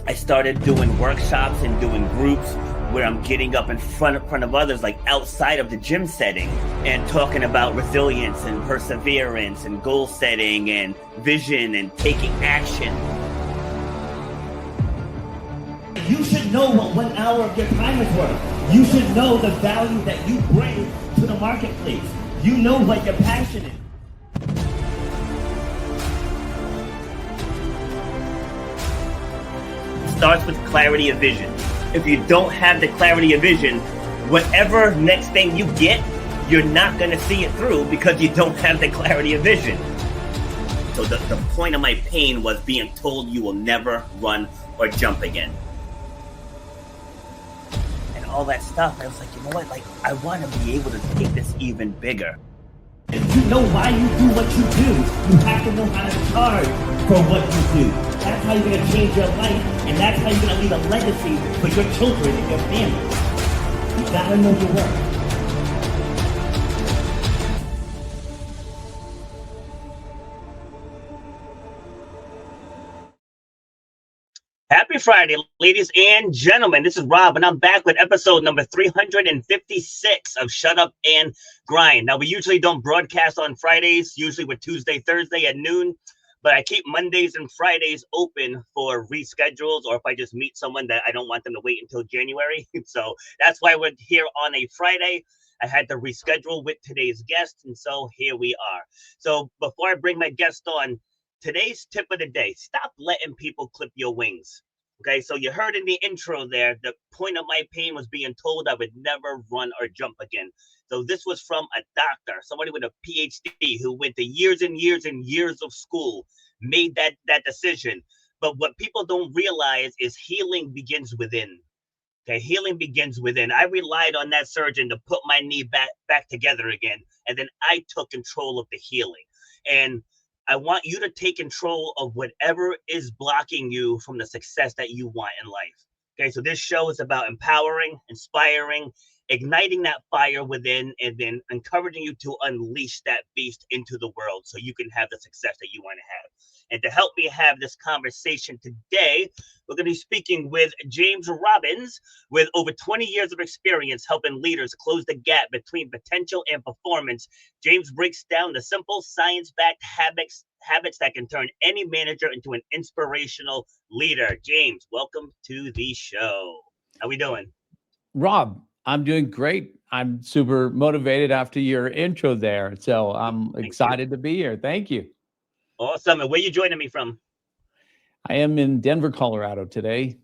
I started doing workshops and doing groups where I'm getting up in front of others, like outside of the gym setting, and talking about resilience and perseverance and goal setting and vision and taking action. You should know what 1 hour of your time is worth. You should know the value that you bring to the marketplace. You know what your passion is. Starts with clarity of vision. If you don't have the clarity of vision, whatever next thing you get, you're not going to see it through because you don't have the clarity of vision. So the point of my pain was being told you will never run or jump again. And all that stuff, I was like, you know what? Like, I want to be able to take this even bigger. If you know why you do what you do, you have to know how to charge for what you do. That's how you're going to change your life, and that's how you're going to leave a legacy for your children and your family. You got to know your worth. Happy Friday, ladies and gentlemen. This is Rob, and I'm back with episode number 356 of Shut Up and Grind. Now, we usually don't broadcast on Fridays. Usually we're Tuesday, Thursday at noon. But I keep Mondays and Fridays open for reschedules, or if I just meet someone that I don't want them to wait until January. So that's why we're here on a Friday. I had to reschedule with today's guest, and so here we are. So before I bring my guest on, today's tip of the day: stop letting people clip your wings. Okay, so you heard in the intro there, the point of my pain was being told I would never run or jump again. So this was from a doctor, somebody with a PhD who went to years and years and years of school, made that decision. But what people don't realize is healing begins within. Okay, healing begins within. I relied on that surgeon to put my knee back together again, and then I took control of the healing. And I want you to take control of whatever is blocking you from the success that you want in life. Okay, so this show is about empowering, inspiring, igniting that fire within, and then encouraging you to unleash that beast into the world so you can have the success that you want to have. And to help me have this conversation today, we're going to be speaking with James Robbins, with over 20 years of experience helping leaders close the gap between potential and performance. James breaks down the simple science-backed habits that can turn any manager into an inspirational leader. James, welcome to the show. How we doing? Rob, I'm doing great. I'm super motivated after your intro there. So I'm excited to be here. Thank you. Awesome. And where are you joining me from? I am in Denver, Colorado today.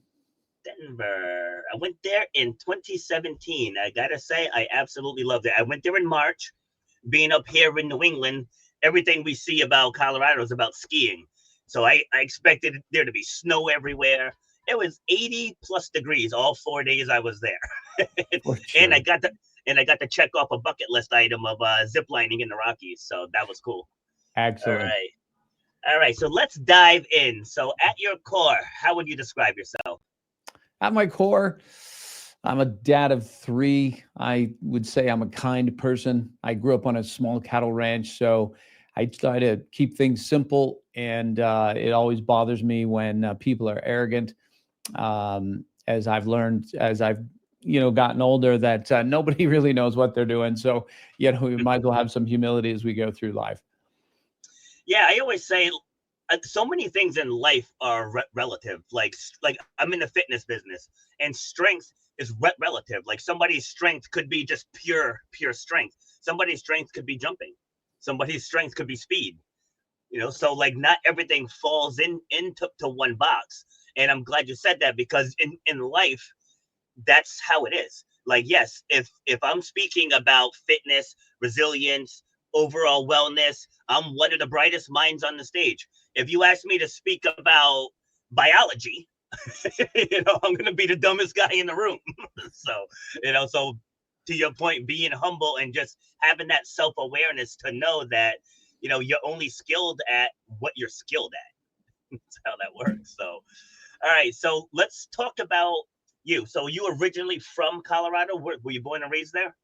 Denver. I went there in 2017. I got to say, I absolutely loved it. I went there in March. Being up here in New England, everything we see about Colorado is about skiing. So I expected there to be snow everywhere. It was 80 plus degrees all 4 days I was there. And I got to check off a bucket list item of zip lining in the Rockies. So that was cool. Excellent. All right. So let's dive in. So at your core, how would you describe yourself? At my core, I'm a dad of 3. I would say I'm a kind person. I grew up on a small cattle ranch, so I try to keep things simple, and it always bothers me when people are arrogant. As I've learned, as I've gotten older, that nobody really knows what they're doing. So we might as well have some humility as we go through life. Yeah, I always say so many things in life are relative. Like I'm in the fitness business, and strength is relative. Like somebody's strength could be just pure strength. Somebody's strength could be jumping. Somebody's strength could be speed. So like not everything falls into one box. And I'm glad you said that, because in life, that's how it is. Like, yes, if I'm speaking about fitness, resilience, overall wellness, I'm one of the brightest minds on the stage. If you ask me to speak about biology, I'm going to be the dumbest guy in the room. So to your point, being humble and just having that self-awareness to know that, you're only skilled at what you're skilled at. That's how that works. So, all right. So let's talk about you. So you originally from Colorado? Were you born and raised there?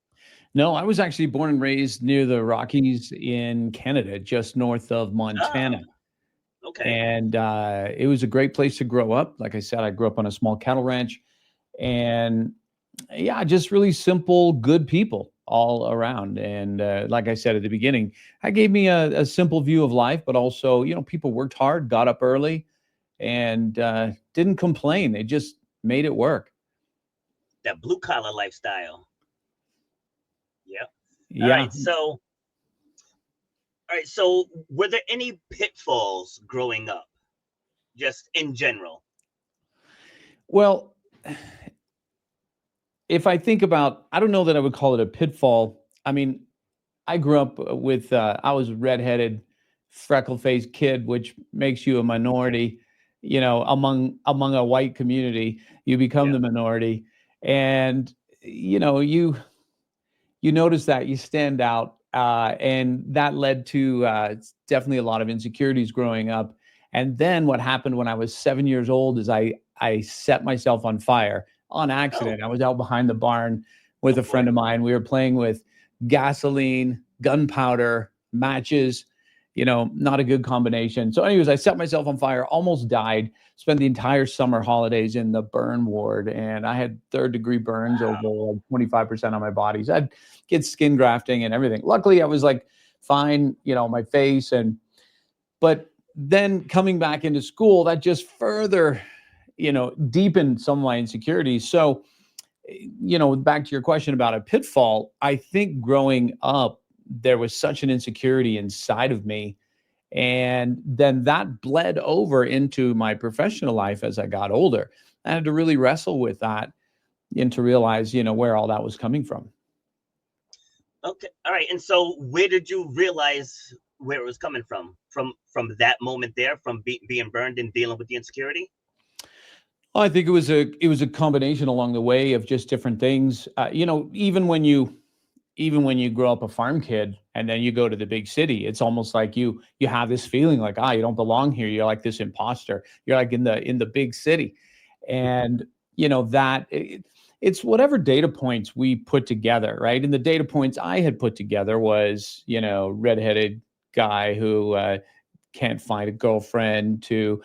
No, I was actually born and raised near the Rockies in Canada, just north of Oh, Montana. okay. And it was a great place to grow up. Like I said, I grew up on a small cattle ranch. And yeah, just really simple, good people all around. And like I said at the beginning, that gave me a simple view of life, but also, people worked hard, got up early, and didn't complain. They just made it work. That blue collar lifestyle. Yep. All Yeah. right. So were there any pitfalls growing up, just in general? Well, if I think about, I don't know that I would call it a pitfall. I mean, I grew up with, I was a redheaded, freckle faced kid, which makes you a minority, among a white community, you become Yeah. the minority. And, you notice that you stand out. And that led to definitely a lot of insecurities growing up. And then what happened when I was 7 years old is I set myself on fire on Oh, accident. I was out behind the barn with oh a friend boy. of mine. We were playing with gasoline, gunpowder, matches, not a good combination. So, anyways, I set myself on fire, almost died, spent the entire summer holidays in the burn ward, and I had third-degree burns over Wow. like 25% on my body. So I'd get skin grafting and everything. Luckily, I was like fine, my face, but then coming back into school, that just further, deepened some of my insecurities. So, back to your question about a pitfall, I think growing up, there was such an insecurity inside of me. And then that bled over into my professional life as I got older. I had to really wrestle with that and to realize, where all that was coming from. Okay. All right. And so where did you realize where it was coming from? From that moment there, from being burned and dealing with the insecurity? I think it was a combination along the way of just different things. Even when you grow up a farm kid and then you go to the big city, it's almost like you have this feeling like, you don't belong here. You're like this imposter. You're like in the big city. And that it's whatever data points we put together, right? And the data points I had put together was, redheaded guy who can't find a girlfriend, to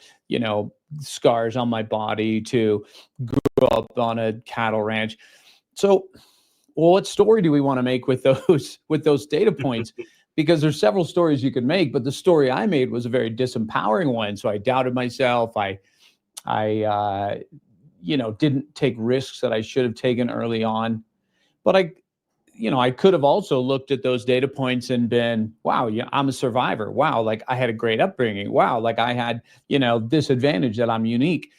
scars on my body, to grow up on a cattle ranch. So, well, what story do we want to make with those data points? Because there's several stories you could make, but the story I made was a very disempowering one. So I doubted myself. I didn't take risks that I should have taken early on. But I could have also looked at those data points and been, wow, yeah, I'm a survivor. Wow, like I had a great upbringing. Wow, like I had, this advantage that I'm unique.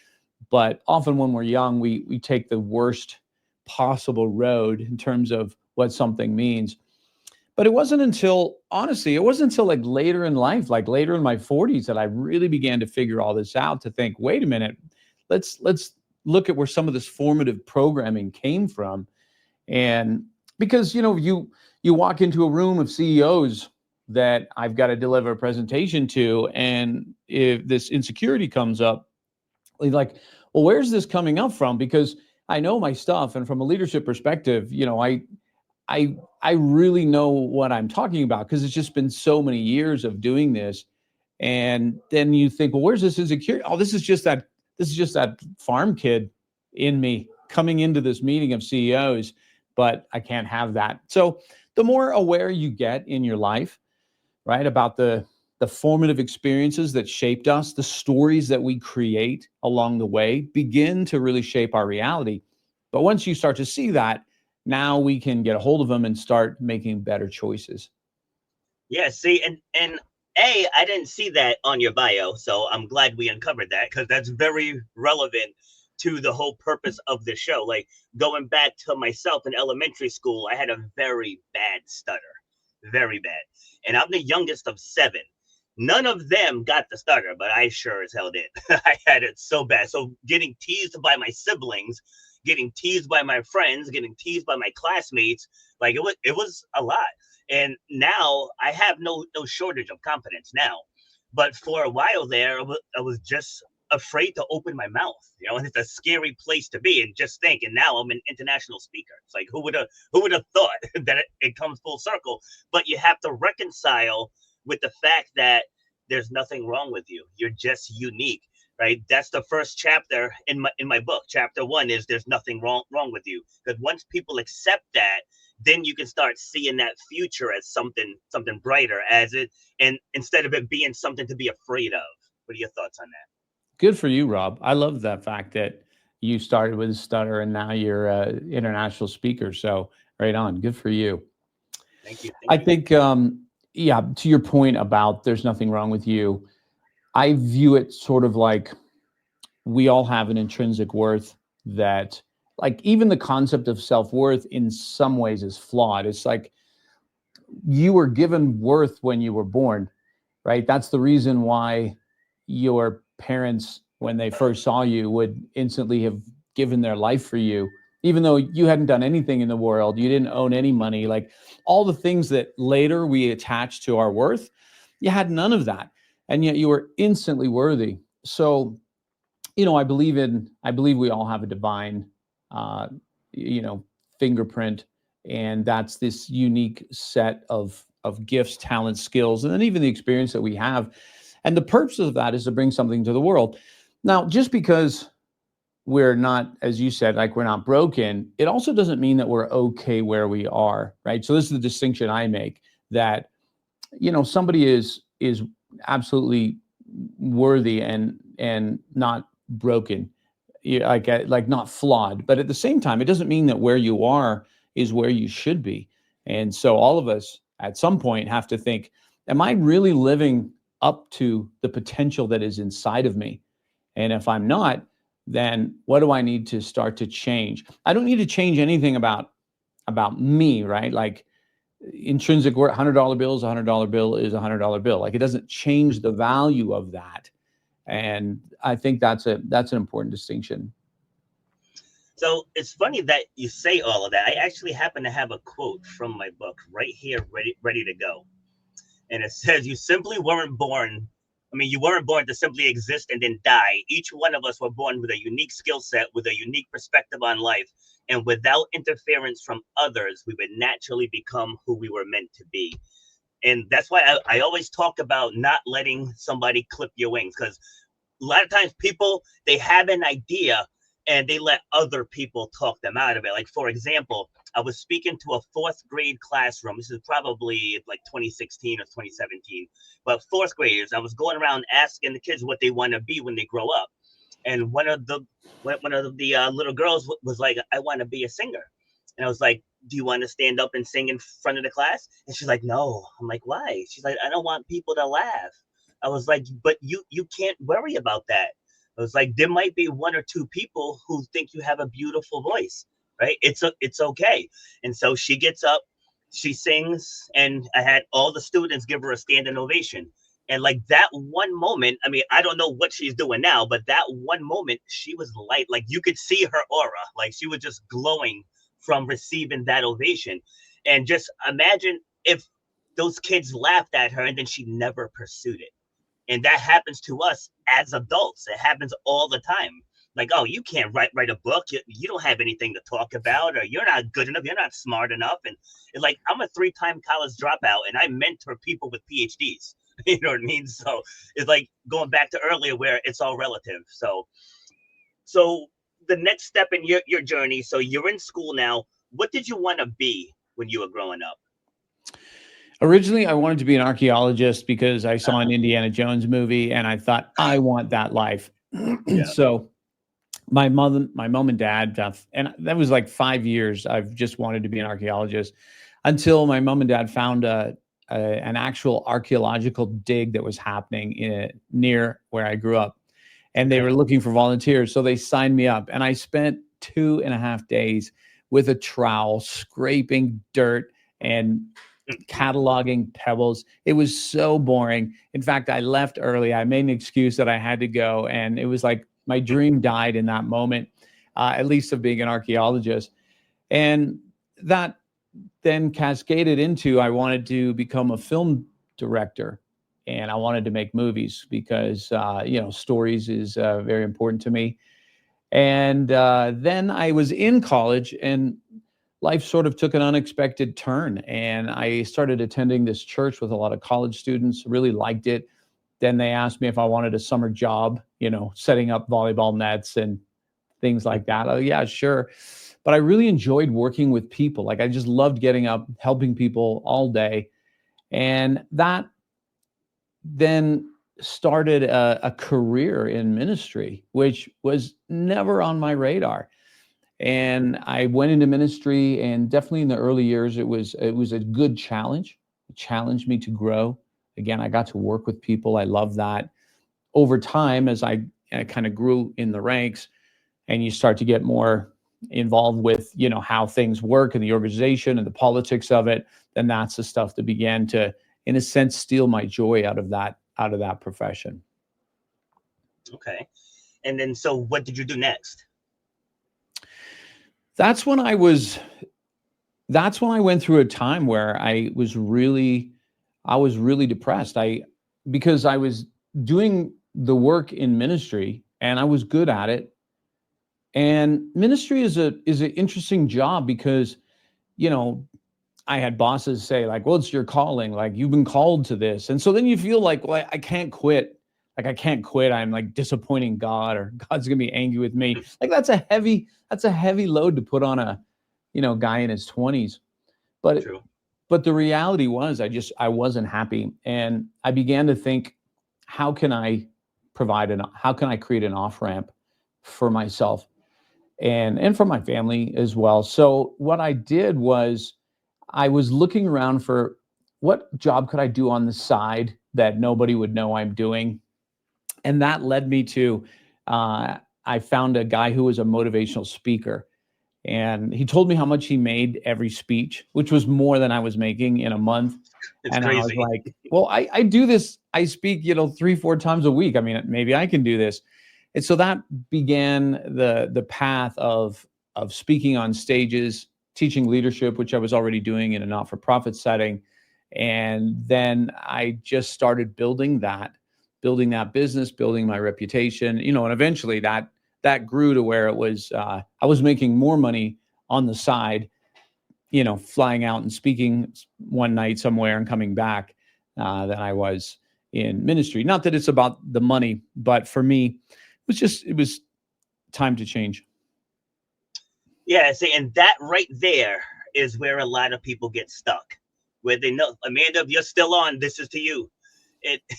But often when we're young, we take the worst possible road in terms of what something means. But it wasn't until like later in life, like later in my 40s, that I really began to figure all this out, to think, wait a minute, let's look at where some of this formative programming came from. And because you walk into a room of CEOs that I've got to deliver a presentation to, and if this insecurity comes up, like, well, where's this coming up from? Because I know my stuff, and from a leadership perspective, I really know what I'm talking about, because it's just been so many years of doing this. And then you think, well, where's this insecurity? Oh, this is just that farm kid in me coming into this meeting of CEOs, but I can't have that. So the more aware you get in your life, right, about the formative experiences that shaped us, the stories that we create along the way begin to really shape our reality. But once you start to see that, now we can get a hold of them and start making better choices. Yeah, see, and I didn't see that on your bio, so I'm glad we uncovered that, because that's very relevant to the whole purpose of the show. Like, going back to myself in elementary school, I had a very bad stutter, very bad, and I'm the youngest of seven. None of them got the stutter, but I sure as hell did. I had it so bad. So getting teased by my siblings, getting teased by my friends, getting teased by my classmates, like it was a lot. And now I have no shortage of confidence now, but for a while there, I was just afraid to open my mouth, and it's a scary place to be. And just think, and now I'm an international speaker. It's like, who would have thought that it comes full circle? But you have to reconcile with the fact that there's nothing wrong with you. You're just unique, right? That's the first chapter in my book. Chapter 1 is there's nothing wrong with you. Because once people accept that, then you can start seeing that future as something brighter, and instead of it being something to be afraid of. What are your thoughts on that? Good for you, Rob. I love that fact that you started with a stutter and now you're an international speaker. So right on. Good for you. Thank you. I think, yeah, to your point about there's nothing wrong with you, I view it sort of like we all have an intrinsic worth that, like, even the concept of self-worth in some ways is flawed. It's like you were given worth when you were born, right? That's the reason why your parents, when they first saw you, would instantly have given their life for you, even though you hadn't done anything in the world, you didn't own any money, like all the things that later we attach to our worth, you had none of that. And yet you were instantly worthy. So, I believe we all have a divine, fingerprint, and that's this unique set of gifts, talents, skills, and then even the experience that we have. And the purpose of that is to bring something to the world. Now, just because we're not, as you said, like we're not broken, it also doesn't mean that we're okay where we are, right? So this is the distinction I make, that, somebody is absolutely worthy and not broken, like not flawed. But at the same time, it doesn't mean that where you are is where you should be. And so all of us at some point have to think, am I really living up to the potential that is inside of me? And if I'm not, then what do I need to start to change? I don't need to change anything about me, right? Like intrinsic worth, $100 bill is $100 bill is $100 bill. Like it doesn't change the value of that. And I think that's an important distinction. So it's funny that you say all of that. I actually happen to have a quote from my book right here, ready to go. And it says, you weren't born to simply exist and then die. Each one of us were born with a unique skill set, with a unique perspective on life. And without interference from others, we would naturally become who we were meant to be. And that's why I always talk about not letting somebody clip your wings, because a lot of times people, they have an idea and they let other people talk them out of it. Like, for example, I was speaking to a 4th grade classroom. This is probably like 2016 or 2017, but 4th graders. I was going around asking the kids what they want to be when they grow up. And one of the little girls was like, I want to be a singer. And I was like, do you want to stand up and sing in front of the class? And she's like, no. I'm like, why? She's like, I don't want people to laugh. I was like, but you can't worry about that. I was like, there might be 1 or 2 people who think you have a beautiful voice, right? It's okay. And so she gets up, she sings, and I had all the students give her a standing ovation. And like that one moment, I mean, I don't know what she's doing now, but that one moment, she was light. Like you could see her aura, like she was just glowing from receiving that ovation. And just imagine if those kids laughed at her and then she never pursued it. And that happens to us as adults. It happens all the time. Like, oh, you can't write a book. You don't have anything to talk about, or you're not good enough. You're not smart enough. And it's like, I'm a 3-time college dropout and I mentor people with PhDs. You know what I mean? So it's like going back to earlier where it's all relative. So the next step in your journey. So you're in school now. What did you want to be when you were growing up? Originally, I wanted to be an archaeologist because I saw an Indiana Jones movie and I thought, I want that life. Yeah. So my mom and dad, and that was like 5 years, I've just wanted to be an archaeologist until my mom and dad found an actual archaeological dig that was happening near where I grew up. And they were looking for volunteers. So they signed me up. And I spent 2.5 days with a trowel scraping dirt and cataloging pebbles. It was so boring. In fact, I left early. I made an excuse that I had to go. And it was like my dream died in that moment, at least of being an archaeologist. And that then cascaded into I wanted to become a film director. and I wanted to make movies because stories is very important to me. And then I was in college, and life sort of took an unexpected turn, and I started attending this church with a lot of college students. Really liked it. Then they asked me if I wanted a summer job, setting up volleyball nets and things like that. Oh, yeah, sure. But I really enjoyed working with people. Like, I just loved getting up, helping people all day. And that then started a career in ministry, which was never on my radar. And I went into ministry, and definitely in the early years, it was a good challenge. It challenged me to grow. Again, I got to work with people. I love that. Over time, as I kind of grew in the ranks, and you start to get more involved with how things work in the organization and the politics of it, then that's the stuff that began to, in a sense, steal my joy out of that profession. Okay. And then, so what did you do next? That's when I was that's when I went through a time where I was really depressed. Because I was doing the work in ministry and I was good at it. And ministry is an interesting job because, you know, I had bosses say like, well, it's your calling, like you've been called to this. And so then you feel like, well, I can't quit. Like I can't quit. I'm like disappointing God, or God's gonna be angry with me. Like that's a heavy load to put on a, guy in his 20s. But True. but the reality was I wasn't happy. And I began to think, how can I how can I create an off-ramp for myself and for my family as well? So what I did was I was looking around for what job could I do on the side that nobody would know I'm doing. And that led me to, I found a guy who was a motivational speaker. And he told me how much he made every speech, which was more than I was making in a month. It's And I was crazy. like, well, I do this. I speak, 3-4 times a week. I mean, maybe I can do this. And so that began the path of speaking on stages, teaching leadership, which I was already doing in a not-for-profit setting. And then I just started building that business, building my reputation, and eventually that grew to where it was, I was making more money on the side, flying out and speaking one night somewhere and coming back, than I was in ministry. Not that it's about the money, but for me, it was time to change. Yeah, see, and that right there is where a lot of people get stuck. Where they know, Amanda, if you're still on, this is to you.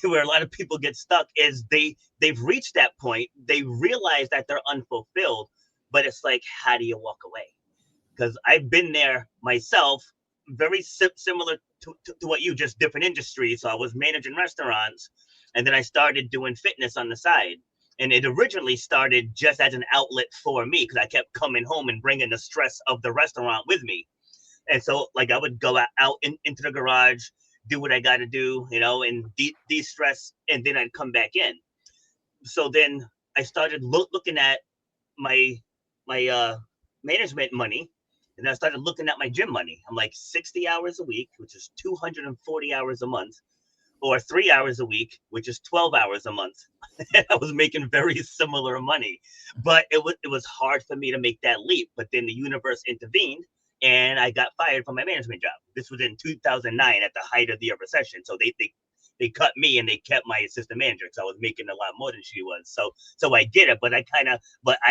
Where a lot of people get stuck is they've reached that point. They realize that they're unfulfilled, but it's like, how do you walk away? Because I've been there myself, very similar to what you, just different industries. So I was managing restaurants, and then I started doing fitness on the side. And it originally started just as an outlet for me because I kept coming home and bringing the stress of the restaurant with me. And so, like, I would go out into the garage, do what I got to do, and de-stress, and then I'd come back in. So then I started looking at my management money, and I started looking at my gym money. I'm like 60 hours a week, which is 240 hours a month, or 3 hours a week, which is 12 hours a month. I was making very similar money, but it was hard for me to make that leap. But then the universe intervened, and I got fired from my management job. This was in 2009 at the height of the recession. So they cut me and they kept my assistant manager because I was making a lot more than she was. So I did it, but I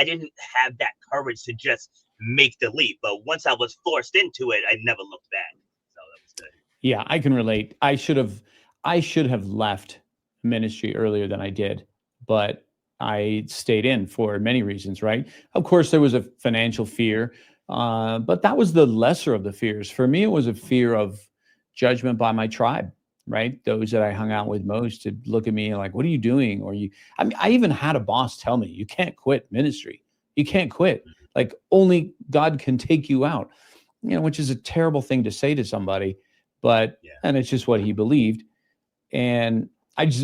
didn't have that courage to just make the leap. But once I was forced into it, I never looked back. So that was good. Yeah, I can relate. I should have left ministry earlier than I did, but I stayed in for many reasons, right? Of course, there was a financial fear, but that was the lesser of the fears. For me, it was a fear of judgment by my tribe, right? Those that I hung out with most to look at me like, what are you doing? I mean, I even had a boss tell me, you can't quit ministry. You can't quit. Like only God can take you out, which is a terrible thing to say to somebody, Yeah. and it's just what he believed. And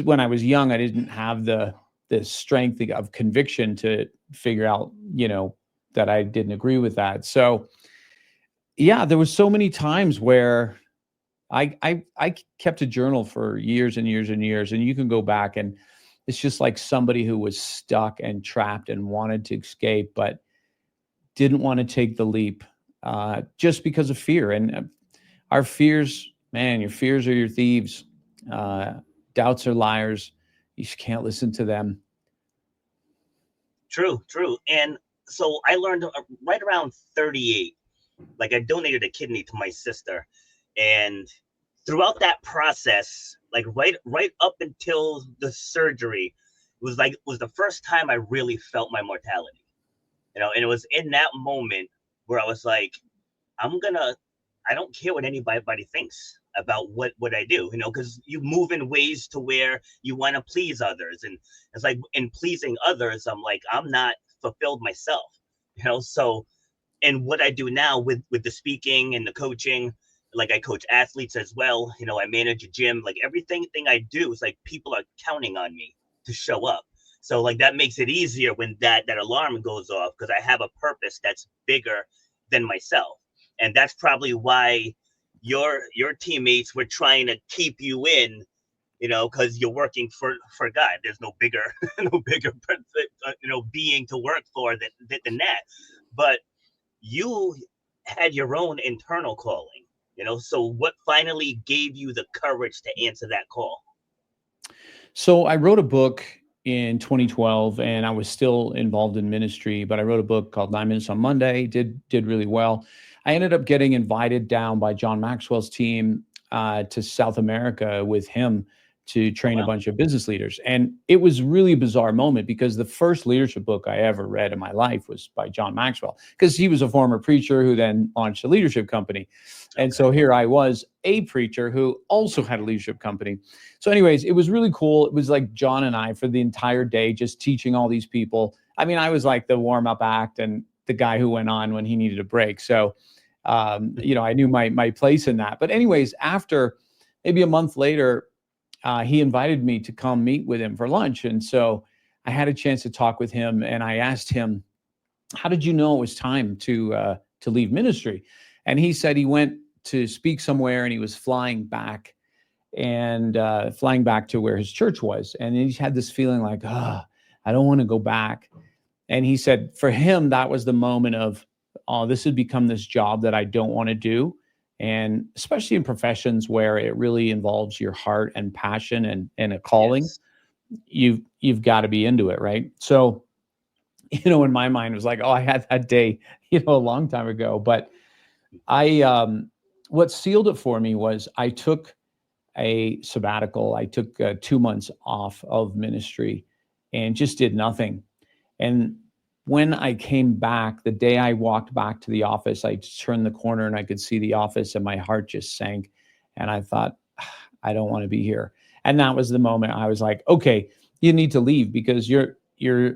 when I was young, I didn't have the strength of conviction to figure out, that I didn't agree with that. So yeah, there was so many times where I kept a journal for years and years and years, and you can go back and it's just like somebody who was stuck and trapped and wanted to escape, but didn't want to take the leap just because of fear. And our fears, man, your fears are your thieves. Uh, Doubts are liars. You just can't listen to them. True, true. And so I learned right around 38, like I donated a kidney to my sister. And throughout that process, like right up until the surgery, was the first time I really felt my mortality. And it was in that moment where I was like, I'm gonna I don't care what anybody thinks about what I do, because you move in ways to where you want to please others. And it's like in pleasing others, I'm like, I'm not fulfilled myself, so and what I do now with the speaking and the coaching, like I coach athletes as well. I manage a gym. Like everything thing I do is like people are counting on me to show up. So like that makes it easier when that alarm goes off because I have a purpose that's bigger than myself. And that's probably why your teammates were trying to keep you in, because you're working for God. There's no bigger no bigger being to work for than that. But you had your own internal calling, so what finally gave you the courage to answer that call? So I wrote a book in 2012, and I was still involved in ministry, but I wrote a book called 9 Minutes on Monday. Did really well. I ended up getting invited down by John Maxwell's team to South America with him to Oh, train a wow. bunch of business leaders. And it was really a bizarre moment because the first leadership book I ever read in my life was by John Maxwell, because he was a former preacher who then launched a leadership company. And Okay. so here I was, a preacher who also had a leadership company. So, anyways, it was really cool. It was like John and I for the entire day just teaching all these people. I mean, I was like the warm up act and the guy who went on when he needed a break. So, I knew my place in that. But, anyways, after maybe a month later, he invited me to come meet with him for lunch. And so I had a chance to talk with him, and I asked him, "How did you know it was time to leave ministry?" And he said he went to speak somewhere, and he was flying back to where his church was, and he had this feeling like, I don't want to go back. And he said for him that was the moment of, oh, this had become this job that I don't want to do. And especially in professions where it really involves your heart and passion and a calling, Yes. you've got to be into it, right? So, in my mind it was like, oh, I had that day, a long time ago. But I what sealed it for me was I took a sabbatical. I took 2 months off of ministry and just did nothing. And when I came back, the day I walked back to the office, I turned the corner and I could see the office and my heart just sank. And I thought, I don't want to be here. And that was the moment I was like, okay, you need to leave because you're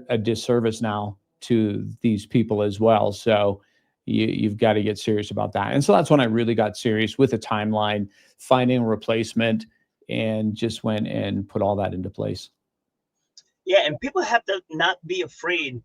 a disservice now to these people as well. So you've got to get serious about that. And so that's when I really got serious with a timeline, finding a replacement, and just went and put all that into place. Yeah, and people have to not be afraid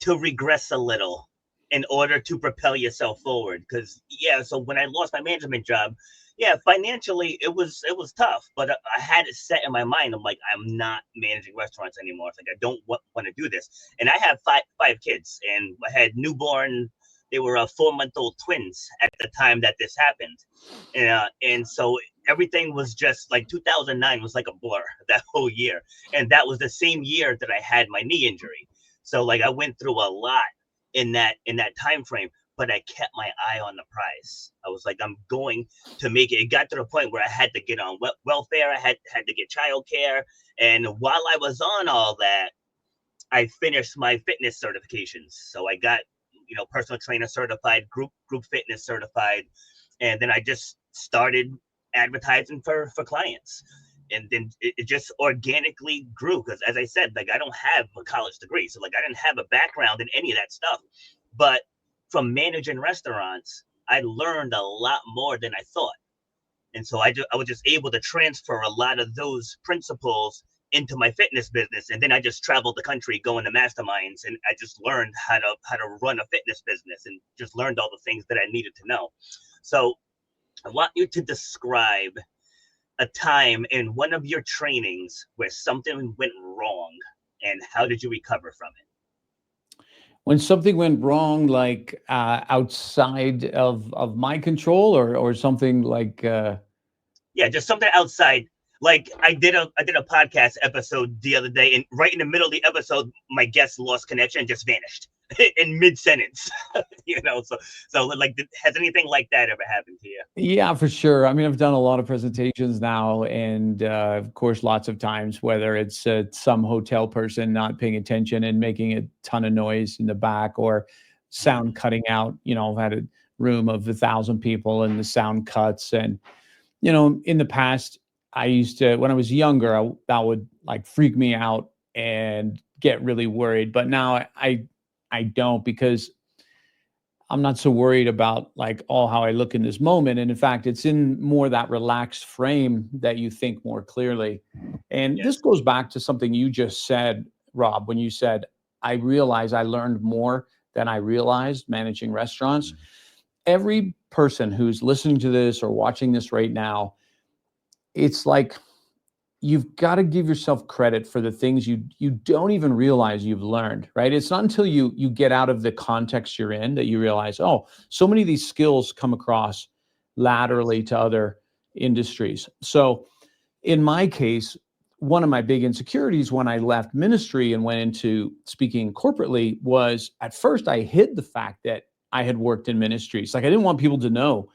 to regress a little in order to propel yourself forward. Because yeah, so when I lost my management job, yeah, financially it was tough, but I had it set in my mind. I'm like, I'm not managing restaurants anymore. It's like I don't want to do this. And I have five kids, and I had newborn. They were 4-month-old twins at the time that this happened, and so everything was just like 2009 was like a blur that whole year, and that was the same year that I had my knee injury. So like I went through a lot in that time frame, but I kept my eye on the prize. I was like, I'm going to make it. It got to the point where I had to get on welfare. I had to get childcare, and while I was on all that, I finished my fitness certifications. So I got personal trainer certified, group fitness certified, and then I just started advertising for clients. And then it just organically grew because, as I said, like I don't have a college degree, so like I didn't have a background in any of that stuff. But from managing restaurants, I learned a lot more than I thought, and so I was just able to transfer a lot of those principles into my fitness business. And then I just traveled the country going to masterminds, and I just learned how to run a fitness business and just learned all the things that I needed to know. So I want you to describe a time in one of your trainings where something went wrong, and how did you recover from it? When something went wrong, like outside of my control, or something like Yeah, just something outside. Like I did a podcast episode the other day, and right in the middle of the episode, my guest lost connection and just vanished in mid sentence. So like, has anything like that ever happened to you? yeah, for sure. I mean, I've done a lot of presentations now, and of course, lots of times, whether it's some hotel person not paying attention and making a ton of noise in the back, or sound cutting out. I've had a room of 1,000 people and the sound cuts. And in the past, I used to, when I was younger, that would like freak me out and get really worried. But now I don't, because I'm not so worried about like all how I look in this moment. And in fact, it's in more that relaxed frame that you think more clearly. And this Yes. goes back to something you just said, Rob, when you said, I realized I learned more than I realized managing restaurants. Every person who's listening to this or watching this right now, it's like you've got to give yourself credit for the things you don't even realize you've learned, right? It's not until you get out of the context you're in that you realize, oh, so many of these skills come across Yes. laterally to other industries. So in my case, one of my big insecurities when I left ministry and went into speaking corporately was, at first I hid the fact that I had worked in ministries. Like, I didn't want people to know,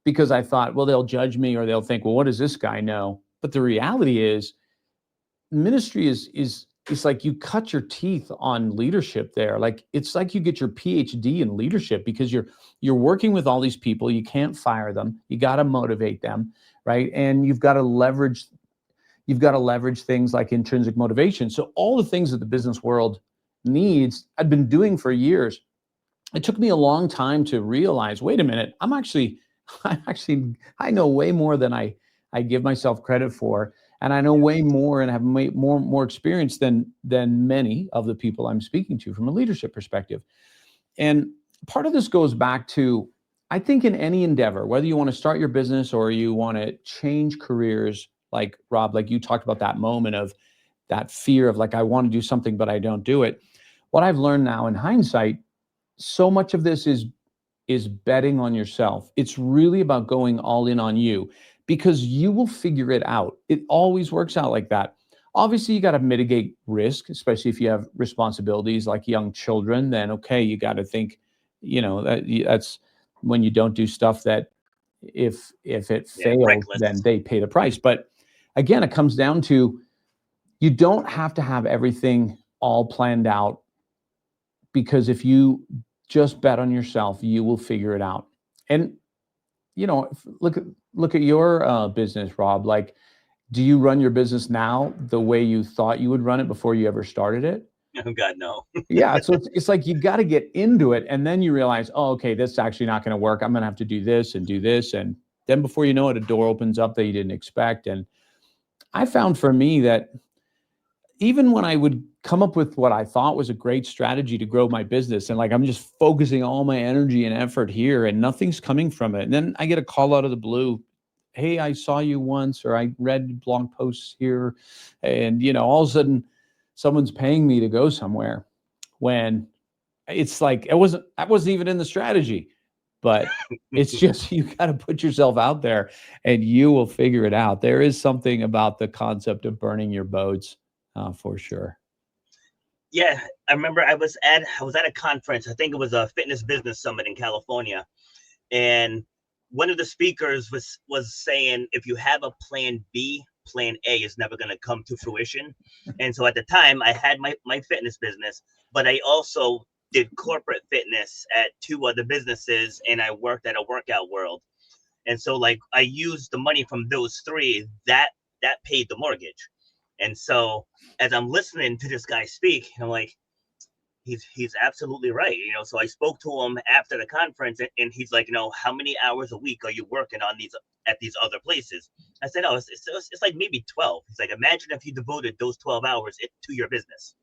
because I thought, well, they'll judge me, or they'll think, well, what does this guy know? But the reality is, ministry is it's like you cut your teeth on leadership there. Like, it's like you get your PhD in leadership, because you're working with all these people. You can't fire them. You got to motivate them, right? And you've got to leverage things like intrinsic motivation. So all the things that the business world needs, I've been doing for years. It took me a long time to realize, wait a minute, I know way more than I give myself credit for. And I know way more and have more experience than many of the people I'm speaking to from a leadership perspective. And part of this goes back to, I think, in any endeavor, whether you want to start your business or you want to change careers, like Rob, like you talked about that moment of that fear of like, I want to do something, but I don't do it. What I've learned now in hindsight, so much of this is betting on yourself. It's really about going all in on you, because you will figure it out. It always works out like that. Obviously, you got to mitigate risk, especially if you have responsibilities like young children. Then, okay, you got to think, that's when you don't do stuff that, if it Yeah, fails, then reckless. they pay the price. But again, it comes down to, you don't have to have everything all planned out, because if you just bet on yourself, you will figure it out. And look at your business, Rob. Like, do you run your business now the way you thought you would run it before you ever started it? Oh God, no. Yeah, so it's like you got to get into it, and then you realize, oh, okay, this is actually not going to work. I'm going to have to do this and do this, and then before you know it, a door opens up that you didn't expect. And I found for me that even when I would come up with what I thought was a great strategy to grow my business, and like I'm just focusing all my energy and effort here and nothing's coming from it. And then I get a call out of the blue. Hey, I saw you once, or I read blog posts here. And, all of a sudden someone's paying me to go somewhere, when it's like, I wasn't even in the strategy. But it's just, you got to put yourself out there and you will figure it out. There is something about the concept of burning your boats, for sure. Yeah, I remember I was at a conference. I think it was a fitness business summit in California, and one of the speakers was saying, if you have a plan B, plan A is never going to come to fruition. And so at the time, I had my fitness business, but I also did corporate fitness at two other businesses, and I worked at a workout world. And so like I used the money from those three, that paid the mortgage. And so as I'm listening to this guy speak, I'm like, he's absolutely right. So I spoke to him after the conference, and he's like, how many hours a week are you working on these at these other places? I said, oh, it's like maybe 12. He's like, imagine if you devoted those 12 hours to your business,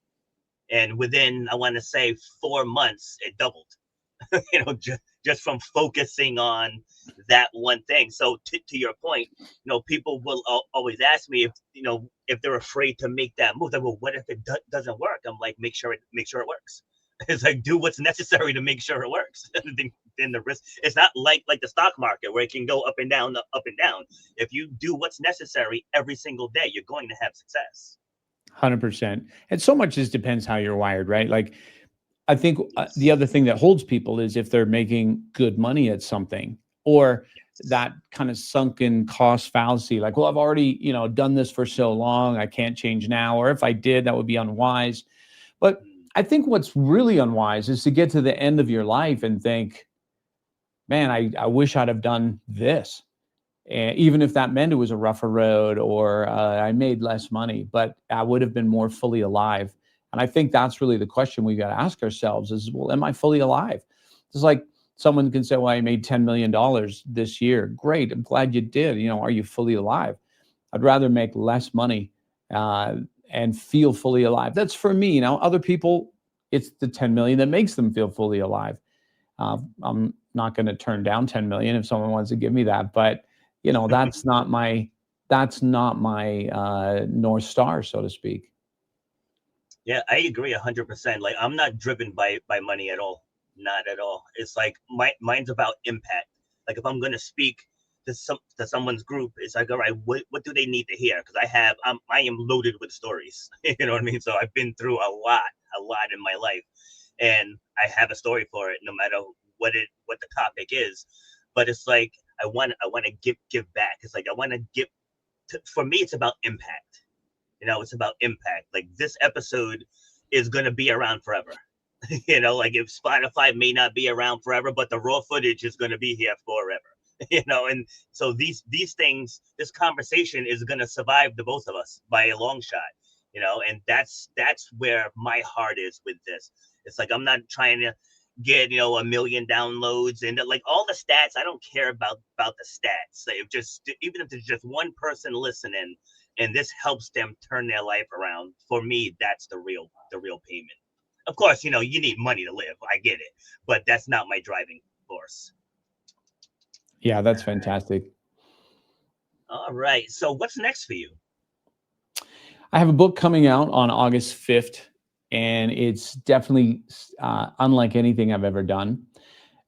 and within, I want to say, 4 months, it doubled. you know, just just from focusing on that one thing. So to your point, people will always ask me if they're afraid to make that move. Like, well, what if it doesn't work? I'm like, make sure it works. It's like, do what's necessary to make sure it works. Then the risk, it's not like the stock market where it can go up and down, up and down. If you do what's necessary every single day, you're going to have success. 100%. And so much just depends how you're wired, right? Like, I think the Yes. other thing that holds people is if they're making good money at something, or Yes. that kind of sunken cost fallacy, like, well, I've already, done this for so long, I can't change now. Or if I did, that would be unwise. But Mm. I think what's really unwise is to get to the end of your life and think, man, I wish I'd have done this. And even if that meant it was a rougher road, or I made less money, but I would have been more fully alive. And I think that's really the question we got to ask ourselves is, well, am I fully alive? It's like someone can say, well, I made $10 million this year. Great. I'm glad you did. Are you fully alive? I'd rather make less money uh, and feel fully alive. That's for me. Now, other people, it's the 10 million that makes them feel fully alive. I'm not going to turn down 10 million if someone wants to give me that, but that's not my North Star, so to speak. Yeah, I agree 100%. Like, I'm not driven by money at all. Not at all. It's like mine's about impact. Like, if I'm gonna speak to someone's group, it's like, all right, what do they need to hear? Because I am loaded with stories. You know what I mean? So I've been through a lot in my life, and I have a story for it, no matter what the topic is. But it's like I want to give back. It's like I want to give. For me, it's about impact. It's about impact. Like, this episode is going to be around forever. Like, if Spotify may not be around forever, but the raw footage is going to be here forever. And so these things, this conversation is going to survive the both of us by a long shot. And that's where my heart is with this. It's like, I'm not trying to get a million downloads and like all the stats. I don't care about the stats. Like, even if there's just one person listening and this helps them turn their life around, for me, that's the real payment. Of course, you need money to live. I get it, but that's not my driving force. Yeah, that's fantastic. All right. So what's next for you? I have a book coming out on August 5th, and it's definitely unlike anything I've ever done.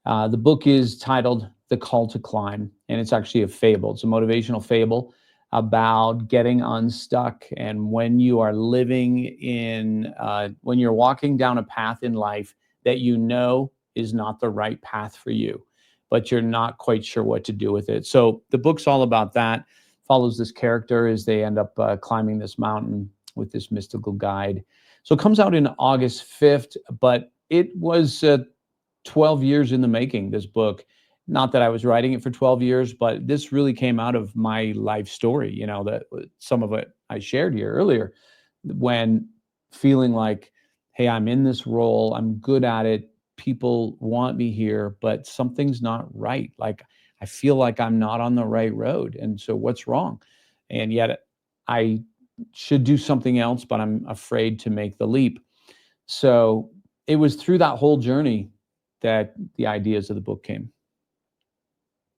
The book is titled The Call to Climb, and it's actually a fable. It's a motivational fable about getting unstuck. And when you are when you're walking down a path in life that is not the right path for you, but you're not quite sure what to do with it. So the book's all about that. Follows this character as they end up climbing this mountain with this mystical guide. So it comes out in August 5th, but it was 12 years in the making, this book. Not that I was writing it for 12 years, but this really came out of my life story, that some of it I shared here earlier, when feeling like, hey, I'm in this role, I'm good at it, people want me here, but something's not right. Like, I feel like I'm not on the right road. And so what's wrong? And yet I should do something else, but I'm afraid to make the leap. So it was through that whole journey that the ideas of the book came.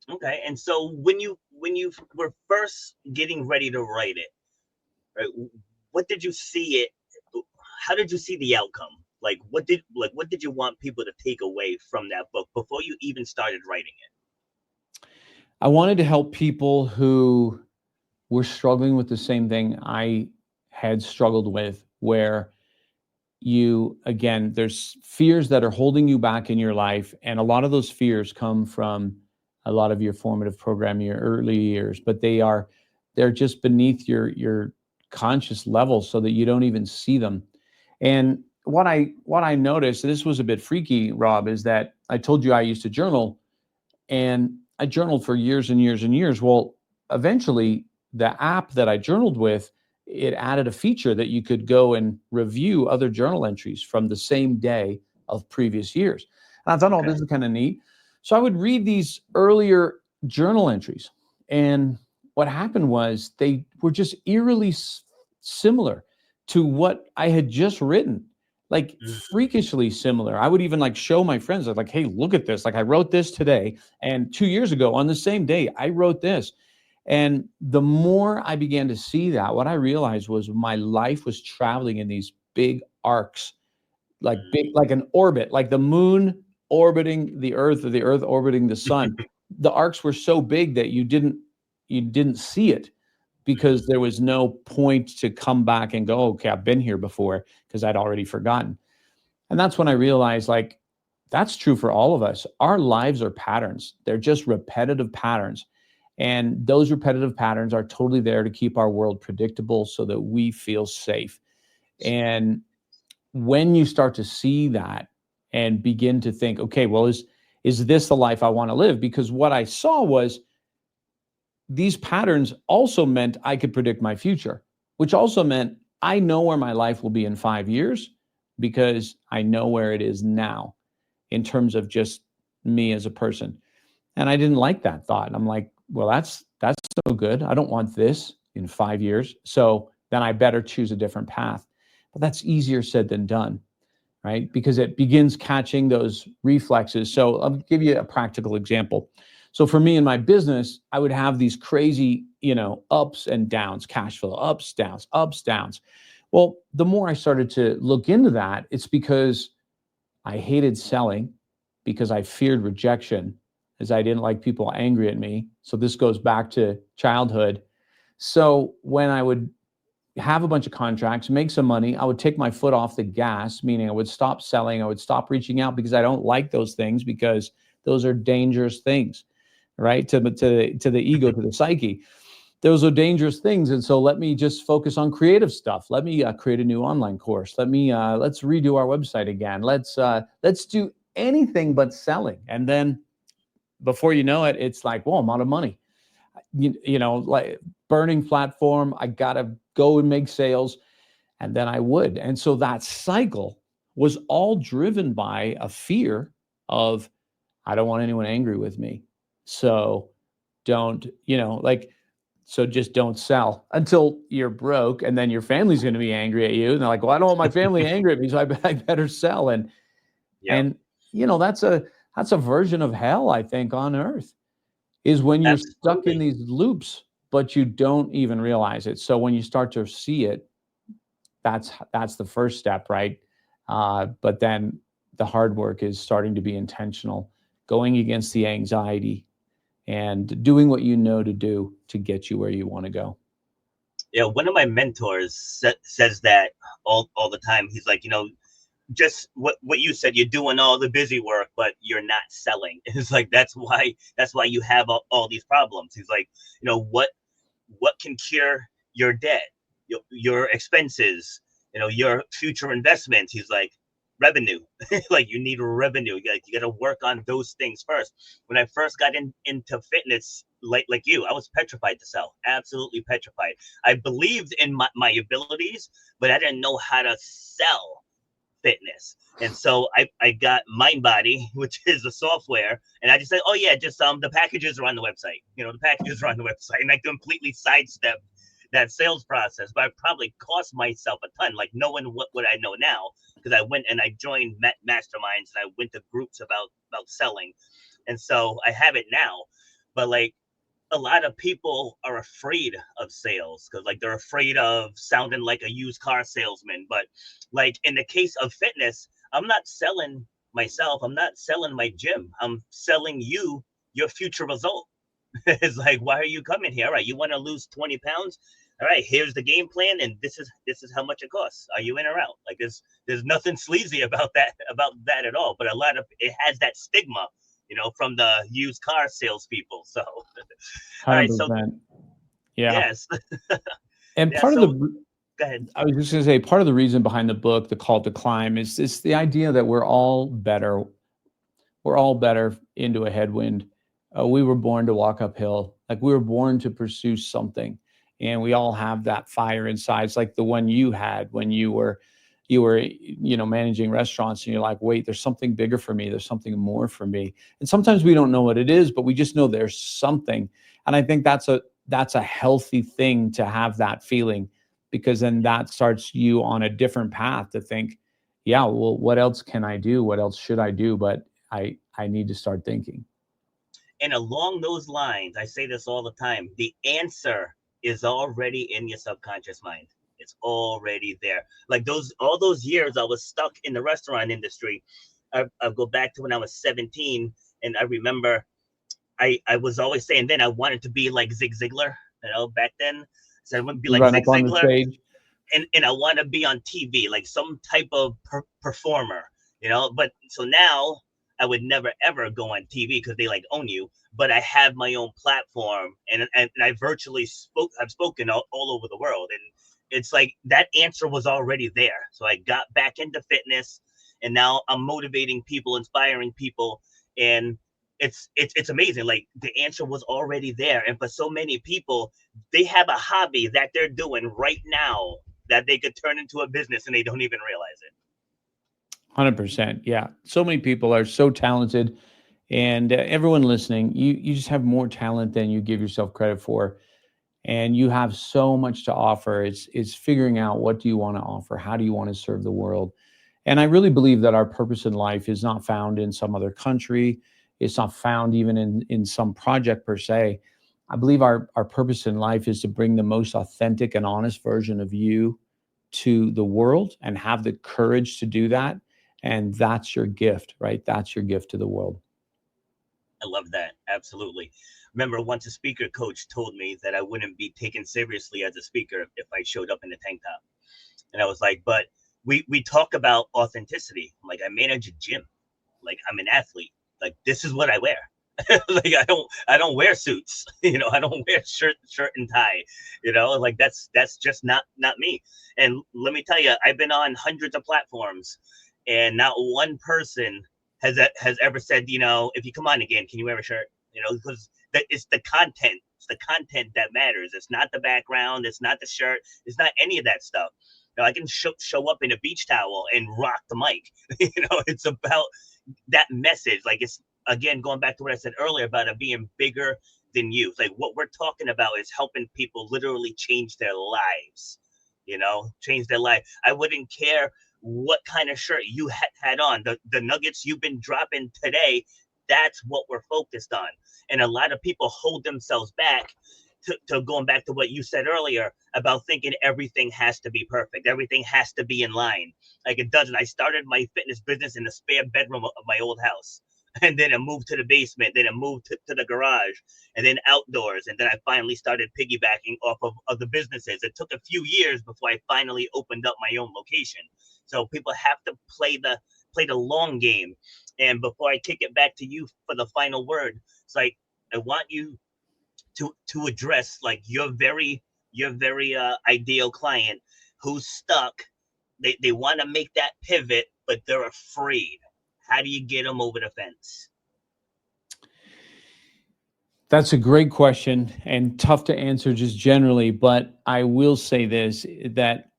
Okay. And so when you were first getting ready to write it, right? What did you see it? How did you see the outcome? Like what did you want people to take away from that book before you even started writing I wanted to help people who were struggling with the same thing I had struggled with, where there's fears that are holding you back in your life. And a lot of those fears come from a lot of your formative programming, your early years, but they're just beneath your conscious level so that you don't even see them. And what I noticed, this was a bit freaky, Rob, is that I told you I used to journal, and I journaled for years and years and years. Well, eventually, the app that I journaled with, it added a feature that you could go and review other journal entries from the same day of previous years. And I thought, it? oh, Okay. this is kind of neat. So I would read these earlier journal entries. And what happened was they were just eerily similar to what I had just written. like Mm. freakishly similar. I would even like show my friends, like, hey, look at this. Like I wrote this today. And 2 years ago on the same day, I wrote this. And the more I began to see that, what I realized was my life was traveling in these big arcs, like big, like an orbit, like the moon orbiting the earth or the earth orbiting the sun. The arcs were so big that you didn't see it because there was no point to come back and go, okay, I've been here before, because I'd already forgotten. And that's when I realized, like, that's true for all of us. Our lives are patterns. They're just repetitive patterns. And those repetitive patterns are totally there to keep our world predictable so that we feel safe. And when you start to see that and begin to think, okay, well, is this the life I want to live? Because what I saw was these patterns also meant I could predict my future, which also meant I know where my life will be in 5 years because I know where it is now in terms of just me as a person. And I didn't like that thought. And I'm like, well, that's so good. I don't want this in 5 years. So then I better choose a different path. But that's easier said than done, right? Because it begins catching those reflexes. So I'll give you a practical example. So for me in my business, I would have these crazy, ups and downs, cash flow, ups, downs, ups, downs. Well, the more I started to look into that, it's because I hated selling because I feared rejection, as I didn't like people angry at me. So this goes back to childhood. So when I would have a bunch of contracts, make some money, I would take my foot off the gas, meaning I would stop selling, I would stop reaching out because I don't like those things, because those are dangerous things, right? To the ego, to the psyche. Those are dangerous things. And so let me just focus on creative stuff. Let me create a new online course. Let's redo our website again. Let's do anything but selling. And then before you know it, it's like, well, I'm out of money. Like burning platform, I gotta go and make sales. And then I would. And so that cycle was all driven by a fear of, I don't want anyone angry with me. So don't, so just don't sell until you're broke, and then your family's going to be angry at you. And they're like, well, I don't want my family angry at me, so I better sell. And Yep. and that's a version of hell, I think, on earth, is when you're stuck in Absolutely. these loops, but you don't even realize it. So when you start to see it, that's the first step, right? But then the hard work is starting to be intentional, going against the anxiety, and doing what you know to do to get you where you want to go. Yeah, one of my mentors says that all the time. He's like, just what you said, you're doing all the busy work, but you're not selling. It's like that's why you have all these problems. He's like, what can cure your debt, your expenses, your future investments. He's like, revenue. Like, you need revenue. You got to work on those things first. When I first got into fitness, like you, I was petrified to sell, absolutely petrified. I believed in my abilities, but I didn't know how to sell fitness. And so I got MindBody, which is a software, and I just said, oh yeah, just the packages are on the website. The packages are on the website, and I completely sidestepped that sales process. But I probably cost myself a ton, like knowing what I know now, because I went and I joined masterminds, and I went to groups about selling, and so I have it now. But like, a lot of people are afraid of sales because, like, they're afraid of sounding like a used car salesman. But like in the case of fitness, I'm not selling myself, I'm not selling my gym, I'm selling you your future result. It's like, why are you coming here? All right, you want to lose 20 pounds? All right, here's the game plan, and this is how much it costs. Are you in or out? Like, there's nothing sleazy about that at all. But a lot of it has that stigma, from the used car salespeople. So, all right, so 100%. Yeah. yes, And yeah. part of So the, go ahead. I was just going to say, part of the reason behind the book, The Call to Climb, is the idea that we're all better. We're all better into a headwind. We were born to walk uphill. Like, we were born to pursue something, and we all have that fire inside. It's like the one you had when you were managing restaurants, and you're like, wait, there's something bigger for me. There's something more for me. And sometimes we don't know what it is, but we just know there's something. And I think that's a healthy thing to have that feeling, because then that starts you on a different path to think, yeah, well, what else can I do? What else should I do? But I need to start thinking. And along those lines, I say this all the time, the answer is already in your subconscious mind. It's already there. Like those all those years I was stuck in the restaurant industry. I go back to when I was 17, and I remember I was always saying then I wanted to be like Zig Ziglar, back then. So I want to be You like run Zig up on the Ziglar, stage. and I want to be on TV, like some type of performer, But so now I would never ever go on TV because they like own you. But I have my own platform, and I virtually spoke. I've spoken all over the world, and it's like that answer was already there. So I got back into fitness, and now I'm motivating people, inspiring people, and it's amazing. Like the answer was already there, and for so many people, they have a hobby that they're doing right now that they could turn into a business and they don't even realize it. 100%. Yeah. So many people are so talented. And everyone listening, you just have more talent than you give yourself credit for. And you have so much to offer. It's figuring out, what do you want to offer? How do you want to serve the world? And I really believe that our purpose in life is not found in some other country. It's not found even in some project per se. I believe our purpose in life is to bring the most authentic and honest version of you to the world and have the courage to do that. And that's your gift, right? That's your gift to the world. I love that. Absolutely. Remember once a speaker coach told me that I wouldn't be taken seriously as a speaker if I showed up in a tank top. And I was like, but we talk about authenticity. Like I manage a gym. Like I'm an athlete. Like this is what I wear. Like I don't wear suits. I don't wear shirt and tie. Like that's just not me. And let me tell you, I've been on hundreds of platforms, and not one person has ever said, if you come on again, can you wear a shirt? Because it's the content. It's the content that matters. It's not the background. It's not the shirt. It's not any of that stuff. I can show up in a beach towel and rock the mic. It's about that message. Like it's again going back to what I said earlier about it being bigger than you. Like what we're talking about is helping people literally change their lives. Change their life. I wouldn't care what kind of shirt you had on. The nuggets you've been dropping today, that's what we're focused on. And a lot of people hold themselves back to going back to what you said earlier about thinking everything has to be perfect. Everything has to be in line. Like it doesn't. I started my fitness business in the spare bedroom of my old house. And then I moved to the basement, then I moved to the garage, and then outdoors. And then I finally started piggybacking off of the businesses. It took a few years before I finally opened up my own location. So people have to play the long game. And before I kick it back to you for the final word, it's like I want you to address like your very ideal client who's stuck. They want to make that pivot, but they're afraid. How do you get them over the fence? That's a great question and tough to answer just generally, but I will say this, that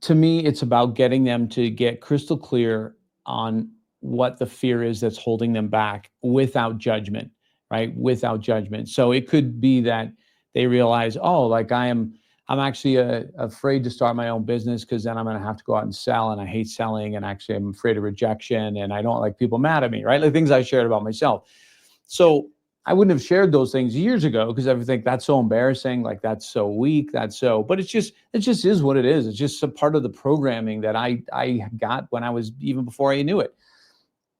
to me, it's about getting them to get crystal clear on what the fear is that's holding them back without judgment, right? Without judgment. So it could be that they realize, oh, like I'm actually afraid to start my own business because then I'm going to have to go out and sell, and I hate selling, and actually I'm afraid of rejection, and I don't like people mad at me, right? Like things I shared about myself. So I wouldn't have shared those things years ago because I would think that's so embarrassing, like that's so weak, but it just is what it is. It's just a part of the programming that I got when I was, even before I knew it.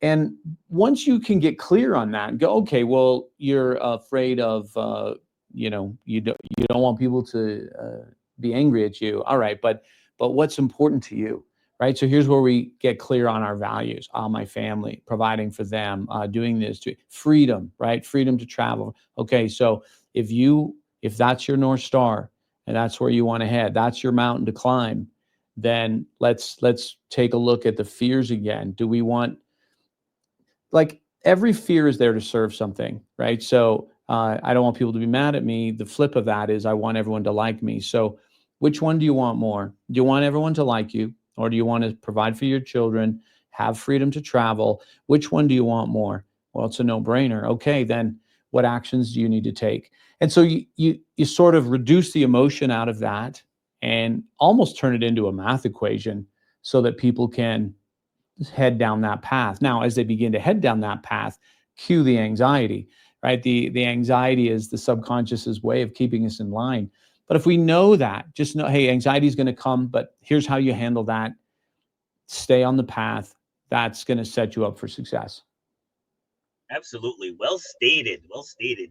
And once you can get clear on that and go, okay, well, you're afraid of, you don't want people to be angry at you. All right, but what's important to you, right? So here's where we get clear on our values: my family, providing for them, doing this, to freedom, right? Freedom to travel. Okay, so if that's your North Star and that's where you want to head, that's your mountain to climb, then let's take a look at the fears again. Do we want, like, every fear is there to serve something, right? So I don't want people to be mad at me. The flip of that is I want everyone to like me. So which one do you want more? Do you want everyone to like you, or do you want to provide for your children, have freedom to travel? Which one do you want more? Well, it's a no-brainer. Okay, then what actions do you need to take? And so you sort of reduce the emotion out of that and almost turn it into a math equation. so that people can head down that path. Now, as they begin to head down that path, cue the anxiety, right? The anxiety is the subconscious's way of keeping us in line. But if we know that, just know, hey, anxiety is going to come, but here's how you handle that. Stay on the path. That's going to set you up for success. Absolutely. Well stated. Well stated.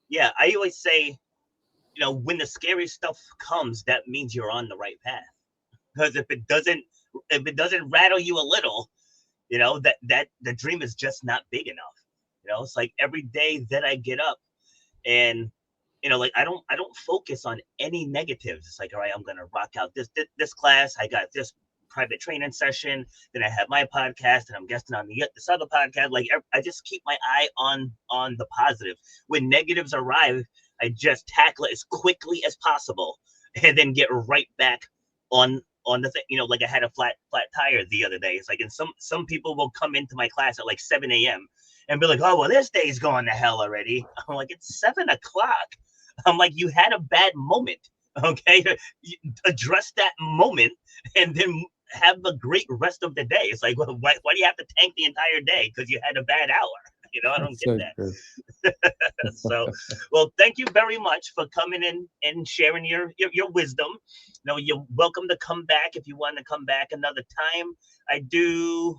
Yeah, I always say, when the scary stuff comes, that means you're on the right path. Because if it doesn't rattle you a little, that the dream is just not big enough. It's like every day that I get up and like I don't focus on any negatives. It's like, all right, I'm gonna rock out this class. I got this private training session. Then I have my podcast, and I'm guesting on this other podcast. Like I just keep my eye on the positive. When negatives arrive, I just tackle it as quickly as possible, and then get right back on the thing. Like I had a flat tire the other day. It's like, and some people will come into my class at like 7 a.m. and be like, oh, well, this day's gone to hell already. I'm like, it's 7 o'clock. I'm like, you had a bad moment. Okay. Address that moment and then have a great rest of the day. It's like, well, why do you have to tank the entire day? Because you had a bad hour. I don't get that. So, well, thank you very much for coming in and sharing your wisdom. You're welcome to come back if you want to come back another time. I do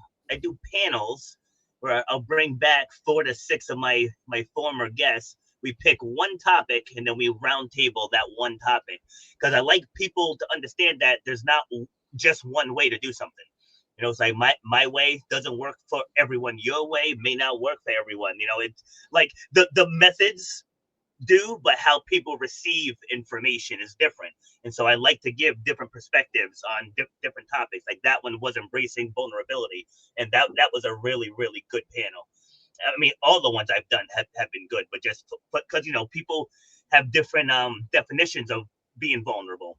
panels where I'll bring back 4 to 6 of my former guests. We pick one topic and then we round table that one topic, because I like people to understand that there's not just one way to do something. It's like my way doesn't work for everyone. Your way may not work for everyone. It's like the methods do, but how people receive information is different. And so I like to give different perspectives on different topics. Like that one was embracing vulnerability, and that was a really, really good panel. I mean, all the ones I've done have been good, but just because people have different definitions of being vulnerable.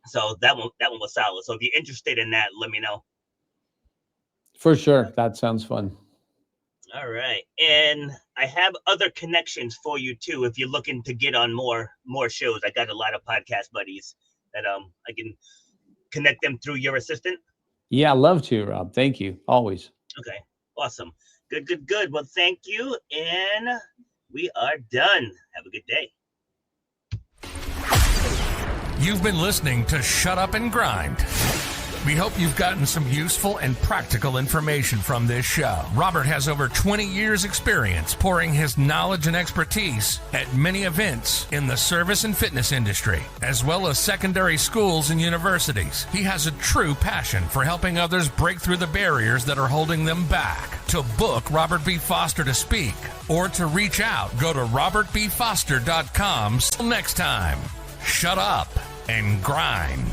So that one was solid. So if you're interested in that, let me know. For sure. That sounds fun. All right. And I have other connections for you too. If you're looking to get on more shows, I got a lot of podcast buddies that I can connect them through your assistant. Yeah, love to, Rob. Thank you. Always. Okay. Awesome. Good. Well, thank you. And we are done. Have a good day. You've been listening to Shut Up and Grind. We hope you've gotten some useful and practical information from this show. Robert has over 20 years experience pouring his knowledge and expertise at many events in the service and fitness industry, as well as secondary schools and universities. He has a true passion for helping others break through the barriers that are holding them back. To book Robert B. Foster to speak or to reach out, go to robertbfoster.com. Till next time, shut up and grind.